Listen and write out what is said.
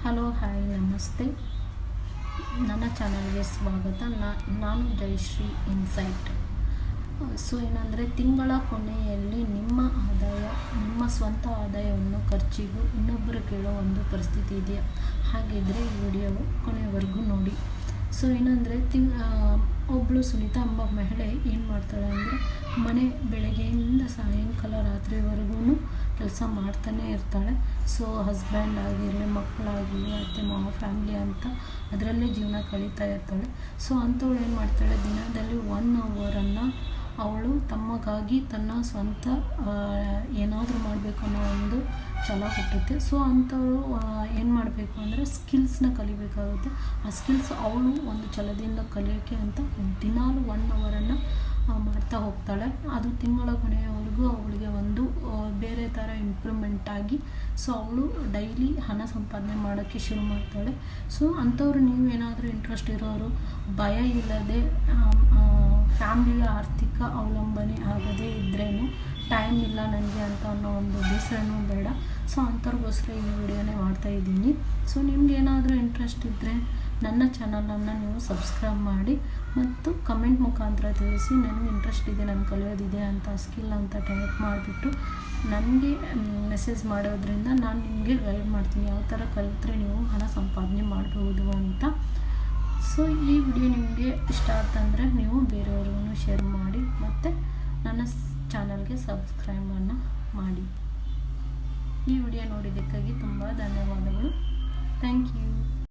Hello hi ನಮಸ್ತೆ, ನನ್ನ ಚಾನಲ್ಗೆ ಸ್ವಾಗತ. ನಾನು ಜಯಶ್ರೀ ಇನ್ಸೈಟ್. ಸೊ ಏನಂದರೆ, ತಿಂಗಳ ಕೊನೆಯಲ್ಲಿ ನಿಮ್ಮ ಸ್ವಂತ ಆದಾಯವನ್ನು ಖರ್ಚಿಗೂ ಇನ್ನೊಬ್ಬರು ಕೇಳೋ ಒಂದು ಪರಿಸ್ಥಿತಿ ಇದೆಯಾ? ಹಾಗಿದ್ದರೆ ಈ ವಿಡಿಯೋ ಕೊನೆಯವರೆಗೂ ನೋಡಿ. ಸೊ ಏನಂದರೆ, ಒಬ್ಬಳು ಸುನೀತಾ ಎಂಬ ಮಹಿಳೆ ಏನು ಮಾಡ್ತಾಳೆ ಅಂದರೆ, ಮನೆ ಬೆಳಗ್ಗೆಯಿಂದ ಸಾಯಂಕಾಲ ರಾತ್ರಿವರೆಗೂ ಕೆಲಸ ಮಾಡ್ತಾನೆ ಇರ್ತಾಳೆ. ಸೊ ಹಸ್ಬೆಂಡ್ ಆಗಿರಲಿ, ಮಕ್ಕಳಾಗಲಿ, ಅತ್ತೆ ಮಾವ, ಫ್ಯಾಮ್ಲಿ ಅಂತ ಅದರಲ್ಲೇ ಜೀವನ ಕಳೀತಾ ಇರ್ತಾಳೆ. ಸೊ ಅಂಥವಳು ಏನು ಮಾಡ್ತಾಳೆ, ದಿನದಲ್ಲಿ 1 ಅವರನ್ನು ಅವಳು ತಮ್ಮಗಾಗಿ ತನ್ನ ಸ್ವಂತ ಏನಾದರೂ ಮಾಡಬೇಕು ಅನ್ನೋ ಒಂದು ಛಲ ಹುಟ್ಟುತ್ತೆ. ಸೊ ಅಂಥವ್ರು ಏನು ಮಾಡಬೇಕು ಅಂದರೆ ಸ್ಕಿಲ್ಸ್ನ ಕಲಿಬೇಕಾಗುತ್ತೆ. ಆ ಸ್ಕಿಲ್ಸ್ ಅವಳು ಒಂದು ಛಲದಿಂದ ಕಲಿಯೋಕ್ಕೆ ಅಂತ ದಿನಾಲು 1 ಅವರನ್ನು ಮಾಡ್ತಾ ಹೋಗ್ತಾಳೆ. ಅದು ತಿಂಗಳ ಕೊನೆಯವರೆಗೂ ಅವಳಿಗೆ ಒಂದು ಬೇರೆ ಥರ ಇಂಪ್ರೂವ್ಮೆಂಟ್ ಆಗಿ ಸೊ ಅವಳು ಡೈಲಿ ಹಣ ಸಂಪಾದನೆ ಮಾಡೋಕ್ಕೆ ಶುರು ಮಾಡ್ತಾಳೆ. ಸೊ ಅಂಥವ್ರು ನೀವೇನಾದರೂ ಇಂಟ್ರೆಸ್ಟ್ ಇರೋರು, ಭಯ ಇಲ್ಲದೆ ಫ್ಯಾಮ್ಲಿಯ ಆರ್ಥಿಕ ಅವಲಂಬನೆ ಆಗದೇ ಇದ್ರೇನು, ಟೈಮ್ ಇಲ್ಲ ನನಗೆ ಅಂತ ಅನ್ನೋ ಒಂದು ಬೇಸರನೂ ಬೇಡ. ಸೊ ಅಂಥವ್ರಿಗೋಸ್ಕರ ಈ ವಿಡಿಯೋನೇ ಮಾಡ್ತಾಯಿದ್ದೀನಿ. ಸೊ ನಿಮ್ಗೇನಾದರೂ ಇಂಟ್ರೆಸ್ಟ್ ಇದ್ದರೆ ನನ್ನ ಚಾನಲನ್ನು ನೀವು ಸಬ್ಸ್ಕ್ರೈಬ್ ಮಾಡಿ ಮತ್ತು ಕಮೆಂಟ್ ಮುಖಾಂತರ ತಿಳಿಸಿ. ನನಗೆ ಇಂಟ್ರೆಸ್ಟ್ ಇದೆ, ನಾನು ಕಲಿಯೋದಿದೆ ಅಂತ ಸ್ಕಿಲ್ ಅಂತ ಟೈಪ್ ಮಾಡಿಬಿಟ್ಟು ನನಗೆ ಮೆಸೇಜ್ ಮಾಡೋದ್ರಿಂದ ನಾನು ನಿಮಗೆ ಗೈಡ್ ಮಾಡ್ತೀನಿ ಯಾವ ಥರ ಕಲಿತ್ರೆ ನೀವು ಹಣ ಸಂಪಾದನೆ ಮಾಡಬಹುದು ಅಂತ. ಸೊ ಈ ವಿಡಿಯೋ ನಿಮಗೆ ಇಷ್ಟ ಆಯ್ತಂದರೆ ನೀವು ಬೇರೆಯವ್ರಿಗೂ ಶೇರ್ ಮಾಡಿ ಮತ್ತು ನನ್ನ ಚಾನಲ್ಗೆ ಸಬ್ಸ್ಕ್ರೈಬನ್ನು ಮಾಡಿ. ಈ ವಿಡಿಯೋ ನೋಡಿದ್ದಕ್ಕಾಗಿ ತುಂಬ ಧನ್ಯವಾದಗಳು. Thank you.